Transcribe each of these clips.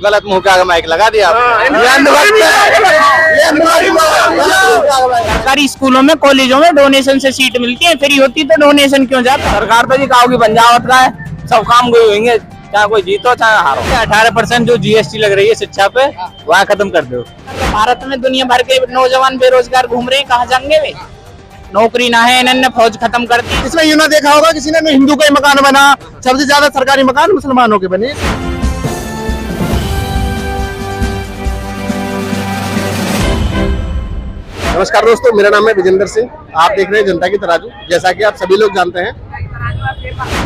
गलत मुंह के आगे माइक लगा दिया सरकारी स्कूलों में कॉलेजों में डोनेशन से सीट मिलती है, फ्री होती तो डोनेशन क्यों जाता। सरकार तो जी काऊ की पंजाबत का है, सब काम कोई होंगे, चाहे कोई जीतो चाहे हारो। 18% जो जीएसटी लग रही है शिक्षा पे वहाँ खत्म कर दो। भारत में दुनिया भर के नौजवान बेरोजगार घूम रहे हैं, कहाँ जाएंगे वे? नौकरी ना है, इन्होंने फौज खत्म कर दी। इसमें यूं ना देखा होगा किसी ने हिंदू का ही मकान बना, सबसे ज्यादा सरकारी मकान मुसलमानों के बने। नमस्कार दोस्तों, मेरा नाम है विजेंद्र सिंह। आप देख रहे हैं जनता की तराजू। जैसा कि आप सभी लोग जानते हैं,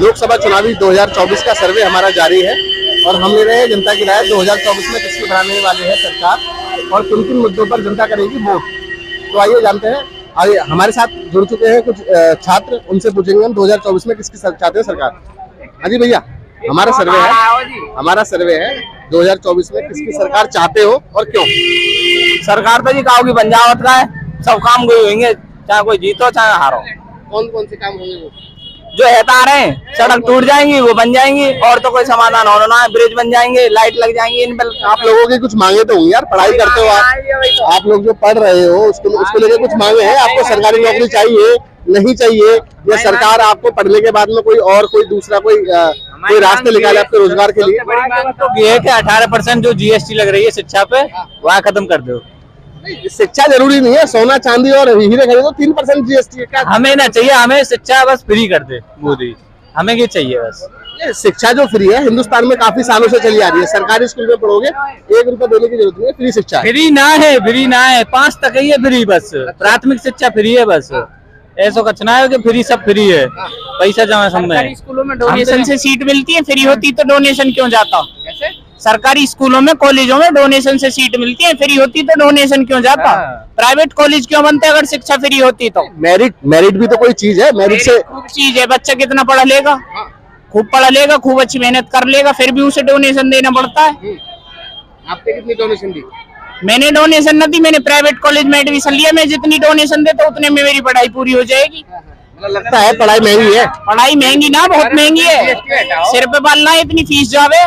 लोकसभा चुनावी 2024 का सर्वे हमारा जारी है और हम ले रहे हैं जनता की राय 2024 में किसकी बनाने वाली है सरकार और किन किन मुद्दों पर जनता करेगी वोट। तो आइए जानते हैं। आइए, हमारे साथ जुड़ चुके हैं कुछ छात्र, उनसे पूछेंगे हम 2024 में किसकी चाहते हैं सरकार। हाँ जी भैया, हमारा सर्वे है 2024 में किसकी सरकार चाहते हो और क्यों? सरकार तो जी काऊ की पंजाबत का है, सब काम कोई होंगे, चाहे कोई जीतो चाहे हारो। कौन कौन से काम होंगे वो? जो है रहे, सड़क टूट जाएंगी वो बन जाएंगी, और तो कोई समाधान होना ना है, ब्रिज बन जाएंगे, लाइट लग जाएंगी इन पर। आप लोगों की कुछ मांगे तो होंगी यार, पढ़ाई करते हो आप लोग जो पढ़ रहे हो उसको लेके कुछ मांगे हैं। आपको सरकारी नौकरी चाहिए, नहीं चाहिए, या सरकार आपको पढ़ने के बाद में कोई दूसरा कोई रास्ते निकाले आपके रोजगार के लिए? बड़ी मांग तो ये है कि 18% जो जीएसटी लग रही है शिक्षा पे वहाँ खत्म कर दो। शिक्षा जरूरी नहीं है, सोना चांदी और हीरे खरीदो, 3% जीएसटी है। हमें ना चाहिए, हमें शिक्षा बस फ्री कर दे मोदी, हमें ये चाहिए बस। ये शिक्षा जो फ्री है हिंदुस्तान में काफी सालों से चली आ रही है। सरकारी स्कूल में पढ़ोगे 1 रुपया देने की जरूरत नहीं है, फ्री शिक्षा है। फ्री ना है 5 तक ही है फ्री, बस प्राथमिक शिक्षा फ्री है बस। ऐसा कुछ ना है कि फ्री सब फ्री है, पैसा जमा सब में। स्कूलों में डोनेशन से सीट मिलती है, फ्री होती तो डोनेशन क्यों जाता। सरकारी स्कूलों में कॉलेजों में डोनेशन से सीट मिलती है, फ्री होती तो डोनेशन क्यों जाता। प्राइवेट कॉलेज क्यों बनते अगर शिक्षा फ्री होती तो? मेरिट भी तो कोई चीज है, मेरिट से खूब चीज है। बच्चा कितना पढ़ा लेगा, खूब पढ़ा लेगा, खूब अच्छी मेहनत कर लेगा, फिर भी उसे डोनेशन देना पड़ता है। आपने कितनी डोनेशन दी? मैंने डोनेशन न दी, मैंने प्राइवेट कॉलेज में एडमिशन लिया। मैं जितनी डोनेशन देता उतने में मेरी पढ़ाई पूरी हो जाएगी। लगता है पढ़ाई महंगी है। पढ़ाई महंगी ना, बहुत महंगी है। सिर पे पालना है, इतनी फीस जावे।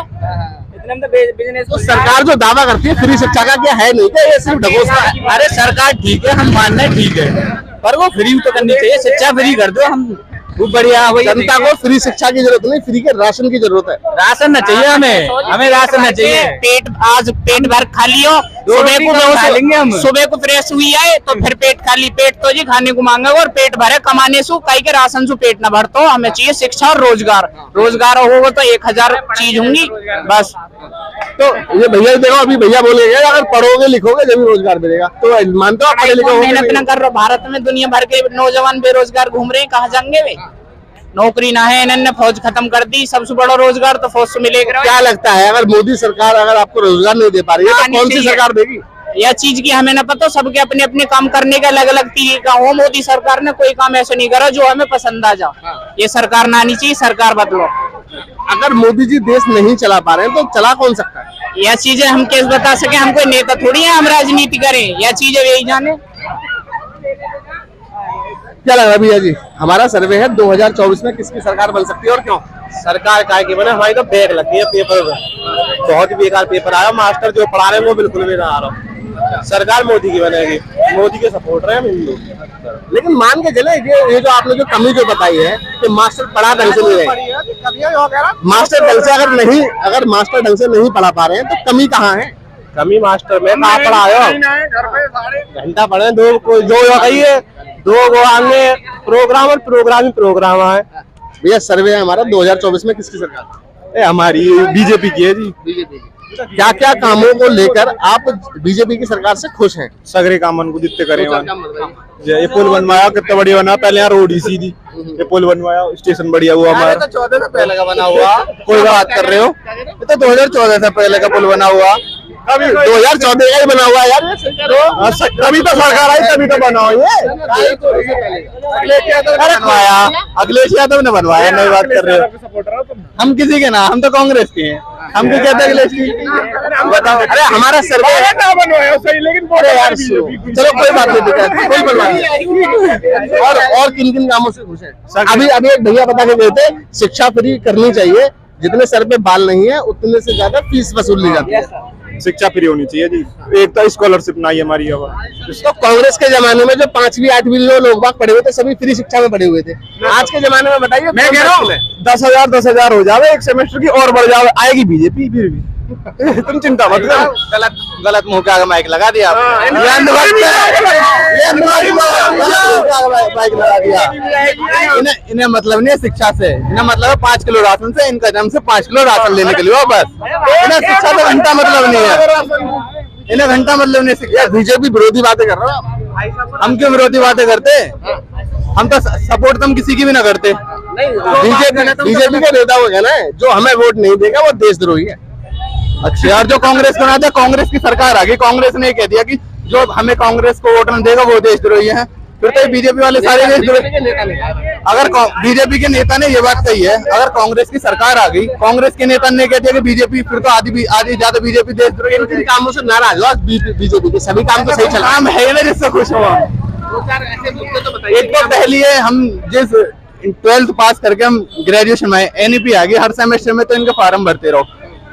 तो सरकार जो दावा करती है फ्री शिक्षा का, क्या है नहीं क्या? ये सिर्फ ढकोसला है। अरे सरकार ठीक है, हम मानना ठीक है, पर वो फ्री तो करनी चाहिए, शिक्षा फ्री कर दो। हम वो बढ़िया, जनता को फ्री शिक्षा की जरूरत नहीं, फ्री के राशन की जरूरत है। राशन ना चाहिए हमें राशन ना चाहिए। आज पेट भर खा लियो, सुबह को फ्रेश हुई आए तो फिर पेट खाली। पेट तो जी खाने को मांगा और पेट भरे कमाने से कई के राशन से पेट न भरतो। हमें चाहिए शिक्षा और रोजगार होगा तो 1000 चीज होंगी बस। तो ये भैया देखो, अभी भैया बोलेंगे अगर पढ़ोगे लिखोगे जब रोजगार मिलेगा, तो मानते हो आप पढ़े लिखे? मेहनत न कर रहे, भारत में दुनिया भर के नौजवान बेरोजगार घूम रहे हैं, कहाँ जाएंगे वे? नौकरी ना है, इन्होंने फौज खत्म कर दी। सबसे बड़ा रोजगार तो फौज से मिलेगा। क्या लगता है अगर मोदी सरकार अगर आपको रोजगार नहीं दे पा रही है तो कौन सी सरकार देगी? यह चीज की हमें न पता, सबके अपने अपने काम करने का अलग अलग तरीका हो। मोदी सरकार ने कोई काम ऐसा नहीं करा जो हमें पसंद आ जाए। ये सरकार ना आनी चाहिए, सरकार बदलो। अगर मोदी जी देश नहीं चला पा रहे हैं तो चला कौन सकता है? यह चीजें हम कैसे बता सके? हम कोई नेता थोड़ी है, हम राजनीति करें। यह चीजें वही जाने। क्या लग रहा है भैया जी, हमारा सर्वे है 2024 में किसकी सरकार बन सकती है और क्यों? सरकार काय की बने, हमारी तो बैग लगती है पेपर में, बहुत ही बेकार पेपर आया। मास्टर जो पढ़ा रहे हैं वो बिल्कुल भी ना आ रहा। सरकार मोदी की बनेगी, मोदी के सपोर्ट रहे हम हिंदू। लेकिन मान के चले ये जो आपने जो कमी जो बताई है कि मास्टर पढ़ा ढंग से नहीं रहे, मास्टर ढंग से नहीं पढ़ा पा रहे हैं, तो कमी कहाँ है? कमी मास्टर में कहाँ पढ़ायो, घंटा पढ़े दो गो आगे प्रोग्राम है। भैया सर्वे है हमारा 2024 में किसकी सरकार? हमारी बीजेपी की है जी। बीजेपी। क्या क्या कामों को लेकर आप बीजेपी की सरकार से खुश हैं? सगरे कामन को जितने करे, ये पुल बनवाया कितना बढ़िया बना, पहले यहाँ रोड ही सीधी, ये पुल बनवाया, स्टेशन बढ़िया हुआ हमारा। 14 से पहले का बना हुआ, कोई बात कर रहे हो? ये तो 2014 से पहले का पुल बना हुआ। अभी 2014 का ही बना हुआ है यार। तभी तो सरकार आई, तभी तो बना हुआ ये। अखिलेश यादव ने बनवाया, नई बात कर रहे हो? हम किसी के ना, हम तो कांग्रेस के हैं। हम भी कहते हैं अखिलेश की। बताओ, अरे हमारा सर्वे है बनवाया सही, लेकिन यार चलो कोई बात नहीं, कोई बनवा नहीं। और किन किन कामों से खुश है? अभी एक भैया बता के गए थे शिक्षा फ्री करनी चाहिए, जितने सर पे बाल नहीं है उतने से ज्यादा फीस वसूल ली जाती है। शिक्षा फ्री होनी चाहिए जी। एक तो स्कॉलरशिप ना ही हमारी अब। तो कांग्रेस के जमाने में जो 5वीं 8वीं लोग बाग पढ़े हुए थे सभी फ्री शिक्षा में पढ़े हुए थे। आज के जमाने में बताइए, मैं कह रहा हूँ 10,000 हो जावे एक सेमेस्टर की और बढ़ जावे, आएगी बीजेपी फिर भी। तुम चिंता मत करो। गलत मुंह के आगे माइक लगा दिया इन्हें मतलब नहीं है शिक्षा से, इन्हें मतलब है 5 किलो राशन से, इनका जन्म से 5 किलो राशन लेने के लिए हो बस। इन्हें शिक्षा से घंटा मतलब नहीं है, इन्हें घंटा मतलब नहीं शिक्षा। बीजेपी विरोधी बातें कर रहे हो, हम क्यों विरोधी बातें करते? हम तो सपोर्ट तो हम किसी की भी ना करते। बीजेपी के नेता वो है ना, जो हमें वोट नहीं देगा वो देशद्रोही है। अच्छा यार, जो कांग्रेस को ना दे, कांग्रेस की सरकार आ गई, कांग्रेस ने कह दिया कि जो हमें कांग्रेस को वोट नहीं देगा वो देशद्रोही है, फिर तो बीजेपी वाले सारे देशद्रोही। अगर बीजेपी के नेता ने ये बात कही है, अगर कांग्रेस की सरकार आ गई, कांग्रेस के नेता ने कह दिया कि बीजेपी, फिर तो आधी ज्यादा बीजेपी देशद्रोही। इन कामों से नाराज हो बीजेपी के, सभी काम तो सही चल, काम है ना जिससे खुश हुआ। एक तो पहली है, हम जिस 12th पास करके हम ग्रेजुएशन में NEP आ गई, हर सेमेस्टर में तो इनके फॉर्म भरते रहो।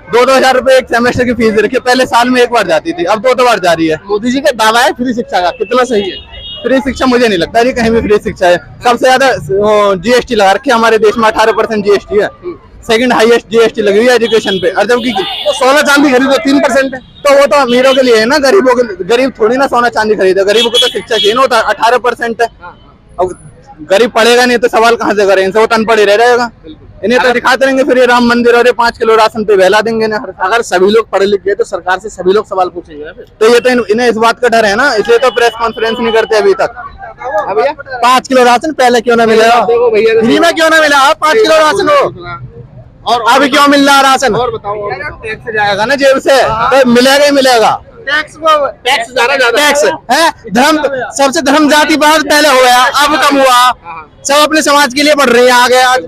2-2 हजार रुपए एक सेमेस्टर की फीस रखी, पहले साल में एक बार जाती थी, अब 2-2 बार जा रही है। मोदी जी का दावा है फ्री शिक्षा का, कितना सही है? फ्री शिक्षा मुझे नहीं लगता जी कहीं भी फ्री शिक्षा है। सबसे ज्यादा GST लगा रखी है हमारे देश में, 18% GST है, सेकंड हाईएस्ट GST लगी हुई है एजुकेशन पे। और जबकि तो सोना चांदी खरीदो 3% है, तो वो तो अमीरों के लिए है ना, गरीबों के, गरीब थोड़ी ना सोना चांदी खरीदे, गरीबों को तो शिक्षा चाहिए ना, 18% है। अब गरीब पढ़ेगा नहीं तो सवाल कहाँ से करें, इनसे वो अनपढ़ ही रह जाएगा। इन्हें तो दिखाते रहेंगे फिर ये राम मंदिर और 5 किलो राशन पे बहला देंगे ना। अगर सभी लोग पढ़े लिख गए तो सरकार से सभी लोग सवाल पूछेंगे ना फिर। तो ये तो इन्हें इस बात का डर है ना, इसलिए तो प्रेस कॉन्फ्रेंस नहीं करते अभी तक। 5 किलो राशन पहले क्यों ना मिला, फ्री में क्यों ना मिला? 5 किलो राशन हो और अभी क्यों मिल रहा राशन? और बताओ, टैक्स जाएगा ना जेब से, तो मिलेगा ही मिलेगा। टैक्स है, धर्म सबसे धर्म जाति बात पहले हो गया, अब कम हुआ, सब अपने समाज के लिए बढ़ रही है आगे। आज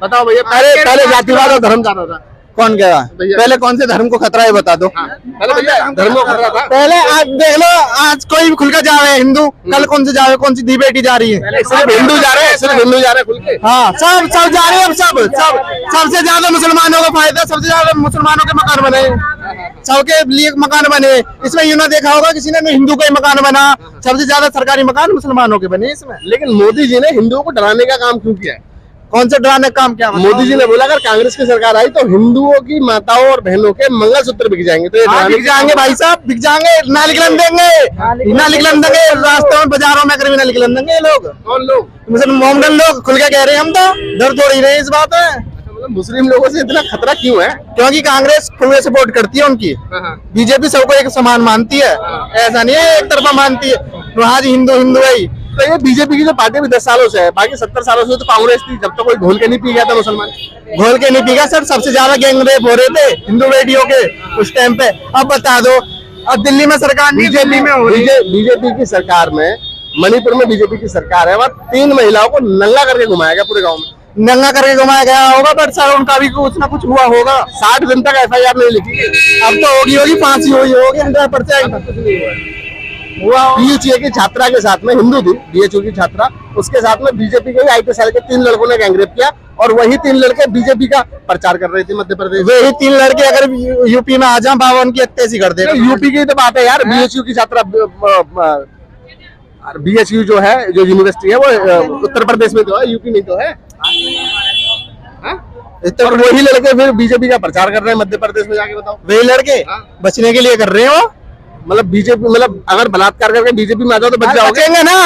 बताओ भैया, पहले जातिवाद और धर्म ज्यादा था, कौन कह रहा है? पहले कौन से धर्म को खतरा है बता दो। पहले भैया धर्म को खतरा था, पहले आज देख लो, आज कोई भी खुल कर जा रहे हैं हिंदू, कल कौन से जा रहे, कौन सी दी बेटी जा रही है? सिर्फ हिंदू जा रहे हैं, सिर्फ हिंदू जा रहे हैं खुल के। हाँ, सब जा रहे हैं, अब सबसे ज्यादा मुसलमानों का फायदा, सबसे ज्यादा मुसलमानों के मकान बने, सबके लिए मकान बने। इसमें यूं ना देखा होगा किसी ने हिंदू का ही मकान बना, सबसे ज्यादा सरकारी मकान मुसलमानों के बने इसमें। लेकिन मोदी जी ने हिंदुओं को डराने का काम क्यों किया है? कौन सा डराने का काम किया? मोदी जी ने बोला अगर कांग्रेस की सरकार आई तो हिंदुओं की माताओं और बहनों के मंगलसूत्र बिक जाएंगे। तो ये बिक जाएंगे भाई साहब, बिक जाएंगे, ना निकलन देंगे, ना निकलन देंगे, रास्तों में बाजारों में ना निकलन देंगे। लोग कौन लोग? मुसलमान मोमडन लोग खुल के कह रहे हैं, हम तो डर थोड़ी रहे इस बात में। मुस्लिम लोगों से इतना खतरा क्यों है? क्योंकि कांग्रेस खुले सपोर्ट करती है उनकी, बीजेपी सबको एक समान मानती है, ऐसा नहीं है एक तरफा मानती है। हाँ जी, हिंदू हिंदू है। तो ये बीजेपी की जो पार्टी भी 10 सालों से है, बाकी 70 सालों से तो कांग्रेस थी, जब तक कोई घोल के नहीं पी गया था मुसलमान, घोल के नहीं पी गया सर। सबसे ज्यादा गैंग रेप हो रहे थे हिंदू बेटियों के उस टाइम पे। अब बता दो, अब दिल्ली में सरकार बीजेपी में हो रही है, बीजेपी की सरकार में, मणिपुर में बीजेपी की सरकार है, वहाँ 3 महिलाओं को नंगा करके घुमाया गया पूरे गाँव में, नंगा करके घुमाया गया होगा, पर सर उनका भी कुछ ना कुछ हुआ होगा। 60 दिन तक FIR नहीं लिखी, अब तो होगी फांसी हुई होगी 100%। BHU की छात्रा के साथ में, हिंदू थी BHU की छात्रा, उसके साथ में बीजेपी के IT सेल के 3 लड़कों ने गैंगरेप किया, और वही 3 लड़के बीजेपी का प्रचार कर रहे थे मध्य प्रदेश। वही 3 लड़के अगर यूपी में आ जाए, बाबा उनकी हत्या कर दे। यूपी की तो बात है यार, BHU की छात्रा, BHU जो है, जो यूनिवर्सिटी है वो उत्तर प्रदेश में तो है, यूपी में तो है। तो वही लड़के फिर बीजेपी का प्रचार कर रहे हैं मध्य प्रदेश में जाके, बताओ। वही लड़के बचने के लिए कर रहे हो, मतलब बीजेपी, मतलब अगर बलात्कार करके बीजेपी में आ जाओ तो बच जाओगे?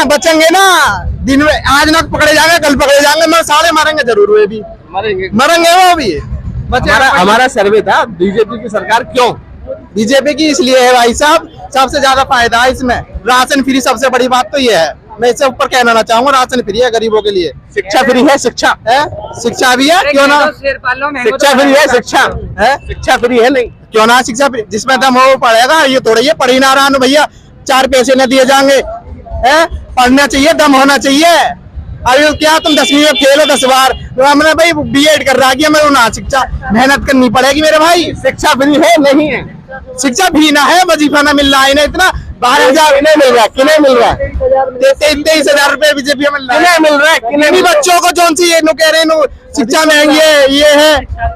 बचेंगे ना, दिन में आज ना पकड़े जाएंगे, कल पकड़े जाएंगे, मैं साले मारेंगे जरूर, वे भी मरेंगे वो भी। हमारा सर्वे था बीजेपी की सरकार क्यों? बीजेपी की इसलिए है भाई साहब, सबसे ज्यादा फायदा है इसमें, राशन फ्री, सबसे बड़ी बात तो ये है। मैं इससे ऊपर कहना ना चाहूंगा, राशन फ्री है गरीबों के लिए, शिक्षा फ्री है, शिक्षा भी है, क्यों ना? शिक्षा फ्री है, शिक्षा फ्री है नहीं, क्यों ना? शिक्षा फ्री, जिसमें दम हो पढ़ेगा, ये थोड़ा ये पढ़ी ना रहा भैया, 4 पैसे न दिए जाएंगे, पढ़ना चाहिए, दम होना चाहिए। अरे क्या तुम 10वीं में फेल हो 10 बार, हमने भाई B.Ed कर रहा है, मैं ना शिक्षा मेहनत करनी पड़ेगी मेरे भाई। शिक्षा फ्री है नहीं है, शिक्षा भी ना है, वजीफा ना मिल रहा है ना, इतना 12,000 किन्हें मिल रहा है, किन्हें मिल रहा है 23,000 रुपए बीजेपी मिल रहा है, किन्हें मिल रहा है, किन्हें बच्चों को जो सी कह रहे हैं शिक्षा महंगी है, ये है।